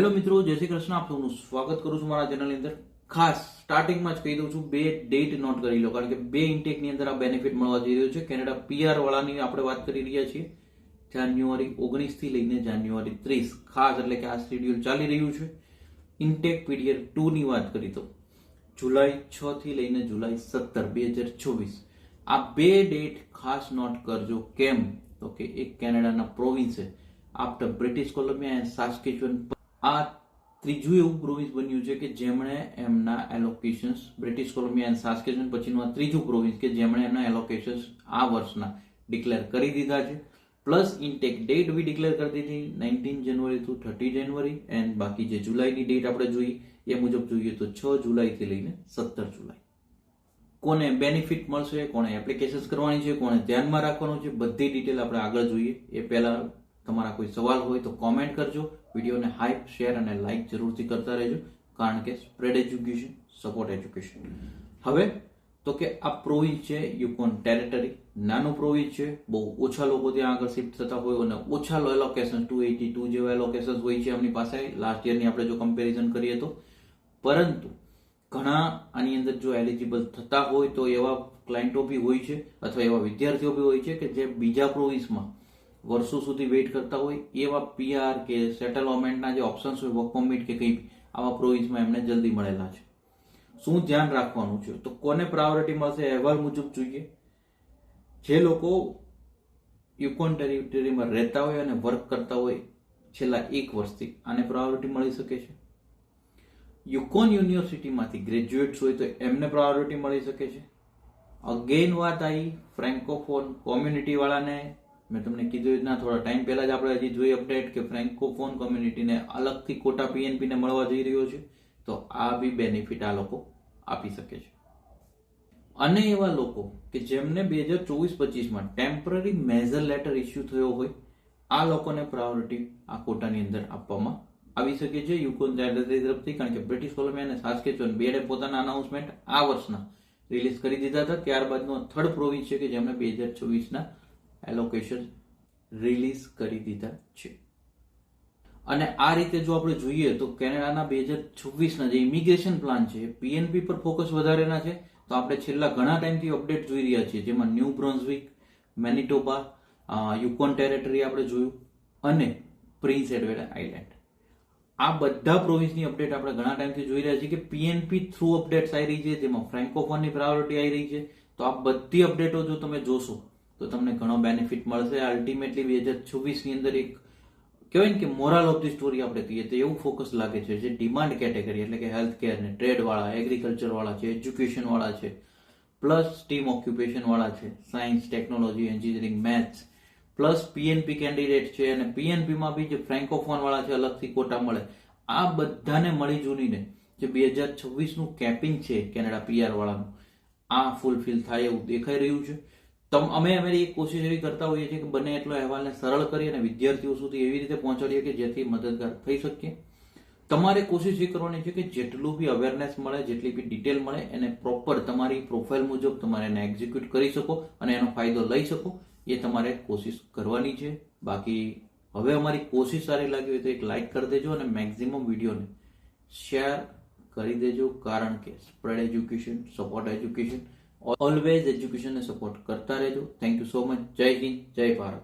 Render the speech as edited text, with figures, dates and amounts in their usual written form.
Hello મિત્રો, જય શ્રી કૃષ્ણ. આપ સૌનું સ્વાગત કરું છું મારા ચેનલની અંદર. ખાસ સ્ટાર્ટિંગમાં જ કહી દઉં છું, બે ડેટ નોટ કરી લો, કારણ કે બે ઇન્ટેકની અંદર આ બેનિફિટ મળવા જઈ રહ્યો છે. કેનેડા પીઆર વાળાની આપણે વાત કરી રહ્યા છીએ. જાન્યુઆરી 19 થી લઈને જાન્યુઆરી 30, ખાસ એટલે કે આ શેડ્યુલ ચાલી રહ્યું છે. ઇન્ટેક પીરિયડ 2 ની વાત કરી તો જુલાઈ 6 થી લઈને જુલાઈ 17, 2024. આ બે ડેટ ખાસ નોટ કરજો. કેમ તો કે એક કેનેડાના પ્રોવિન્સ છે આફ્ટર બ્રિટિશ કોલંબિયા એન્ડ સાસ્કેચ્યુઅન. આ ત્રીજું એવું પ્રોવિન્સ બન્યું છે કે જેમણે એમના એલોકેશન્સ બ્રિટિશ કોલંબિયા એન્ડ સાસ્કેચ્યુઅન પછીનું આ ત્રીજું પ્રોવિન્સ કે જેમણે એમના એલોકેશન્સ આ વર્ષના ડિક્લેર કરી દીધા છે. પ્લસ ઇન્ટેક ડેટ બી ડિક્લેર કરી દીધી 19 જાન્યુઆરી ટુ 30 જાન્યુઆરી. એન્ડ બાકી જે જુલાઈની ડેટ આપણે જોઈ એ મુજબ જોઈએ તો 6 જુલાઈથી લઈને 17 જુલાઈ. કોને બેનિફિટ મળશે, કોને એપ્લિકેશન કરવાની છે, કોને ધ્યાનમાં રાખવાનું છે, બધી ડિટેલ આપણે આગળ જોઈએ. એ પહેલા તમારા કોઈ સવાલ હોય તો કોમેન્ટ કરજો. વિડીયોને હાઈપ, શેર અને લાઈક જરૂરથી કરતા રહેજો, કારણ કે સ્પ્રેડ એજ્યુકેશન, સપોર્ટ એજ્યુકેશન. હવે તો કે આ પ્રોવિન્સ છે યુકોન ટેરેટરી. નાનું પ્રોવિન્સ છે, બહુ ઓછા લોકો ત્યાં આગળ શિફ્ટ થતા હોય અને ઓછા એલોકેશન 282 જેવા એલોકેશન હોય છે એમની પાસે લાસ્ટ યરની આપણે જો કમ્પેરિઝન કરીએ તો. પરંતુ ઘણા આની અંદર જો એલિજિબલ થતા હોય તો એવા ક્લાયન્ટો બી હોય છે અથવા એવા વિદ્યાર્થીઓ બી હોય છે કે જે બીજા પ્રોવિન્સમાં વર્ષો સુધી વેઇટ કરતા હોય. એવા પીઆર કે સેટલમેન્ટના જે ઓપ્શન્સ હોય, વર્ક પરમિટ કે કંઈ આવા પ્રોવિન્સમાં એમને જલ્દી મળેલા છે. શું ધ્યાન રાખવાનું છે તો કોને પ્રાયોરિટી મળશે અહેવાલ મુજબ જોઈએ. જે લોકો યુકોન ટેરિટરીમાં રહેતા હોય અને વર્ક કરતા હોય છેલ્લા 1 વર્ષથી આને પ્રાયોરિટી મળી શકે છે. યુકોન યુનિવર્સિટીમાંથી ગ્રેજ્યુએટ્સ હોય તો એમને પ્રાયોરિટી મળી શકે છે. અગેન વાત આવી ફ્રેન્કોફોન કોમ્યુનિટી વાળાને. મેં તમને કીધું રીતના થોડા ટાઈમ પહેલા જ આપણે હજી જોઈ અપડેટ કે ફ્રેન્કોફોન કોમ્યુનિટીને અલગથી કોટા પીએનપીને મળવા જઈ રહ્યો છે. તો આ બી બેનિફિટ આ લોકો આપી શકે છે. અને એવા લોકો કે જેમને 2024-25માં ટેમ્પરરી મેજર લેટર ઇસ્યુ થયો હોય, આ લોકોને પ્રાયોરિટી આ કોટાની અંદર આપવામાં આવી શકે છે યુકોન ટેરેટરી તરફથી. કારણ કે બ્રિટિશ કોલંબિયા અને સાસ્કેચ્યુઅન બેડે પોતાના અનાઉન્સમેન્ટ આ વર્ષના રિલીઝ કરી દીધા હતા. ત્યારબાદનો થર્ડ પ્રોવિન્સ છે કે જેમણે 2024ના એલોકેશન રિલીઝ કરી દીધા છે. અને આ રીતે જો આપણે જોઈએ તો કેનેડાના 2026ના જે ઇમિગ્રેશન પ્લાન છે પીએનપી પર ફોકસ વધારેના છે. તો આપણે છેલ્લા ઘણા ટાઈમથી અપડેટ જોઈ રહ્યા છીએ, જેમાં ન્યૂ બ્રન્સવિક, મેનિટોબા, યુકોન ટેરેટરી આપણે જોયું અને પ્રિન્સ એડવર્ડ આઇલેન્ડ. આ બધા પ્રોવિન્સની અપડેટ આપણે ઘણા ટાઈમથી જોઈ રહ્યા છીએ કે પીએનપી થ્રુ અપડેટ્સ આવી રહી છે, જેમાં ફ્રેન્કોફોનની પ્રાયોરિટી આવી રહી છે. તો આ બધી અપડેટો જો તમે જોશો તો તમને ઘણો બેનિફિટ મળશે. અલ્ટિમેટલી 2026ની અંદર એક કહેવાય ને કે મોરલ ઓફ ધી સ્ટોરી આપણે કહીએ તો એવું ફોકસ લાગે છે જે ડિમાન્ડ કેટેગરી એટલે કે હેલ્થ કેર ને ટ્રેડ વાળા, એગ્રીકલ્ચર વાળા છે, એજ્યુકેશન વાળા છે, પ્લસ સ્ટીમ ઓક્યુપેશન વાળા છે, science, technology, engineering, maths, plus PNP candidate છે અને પીએનપીમાં બી જે ફ્રેન્કોફોન વાળા છે અલગથી કોટા મળે. આ બધાને મળી જુલીને જે 2026નું કેપિંગ છે કેનેડા પીઆર વાળાનું, આ ફૂલફિલ થાય એવું દેખાઈ રહ્યું છે. અમે અમારી એક કોશિશ એવી કરતા હોઈએ છીએ કે બને એટલો અહેવાલને સરળ કરી અને વિદ્યાર્થીઓ સુધી એવી રીતે પહોંચાડીએ કે જેથી મદદગાર થઈ શકીએ. તમારે કોશિશ એ કરવાની છે કે જેટલું બી અવેરનેસ મળે, જેટલી બી ડિટેલ મળે એને પ્રોપર તમારી પ્રોફાઇલ મુજબ તમારે એને એક્ઝિક્યુટ કરી શકો અને એનો ફાયદો લઈ શકો. એ તમારે કોશિશ કરવાની છે. બાકી હવે અમારી કોશિશ સારી લાગી હોય તો એક લાઇક કરી દેજો અને મેક્સિમમ વિડીયોને શેર કરી દેજો, કારણ કે spread education, support education, always એજ્યુકેશનને સપોર્ટ કરતા રહેજો. Thank you so much. જય હિન્દ, જય ભારત.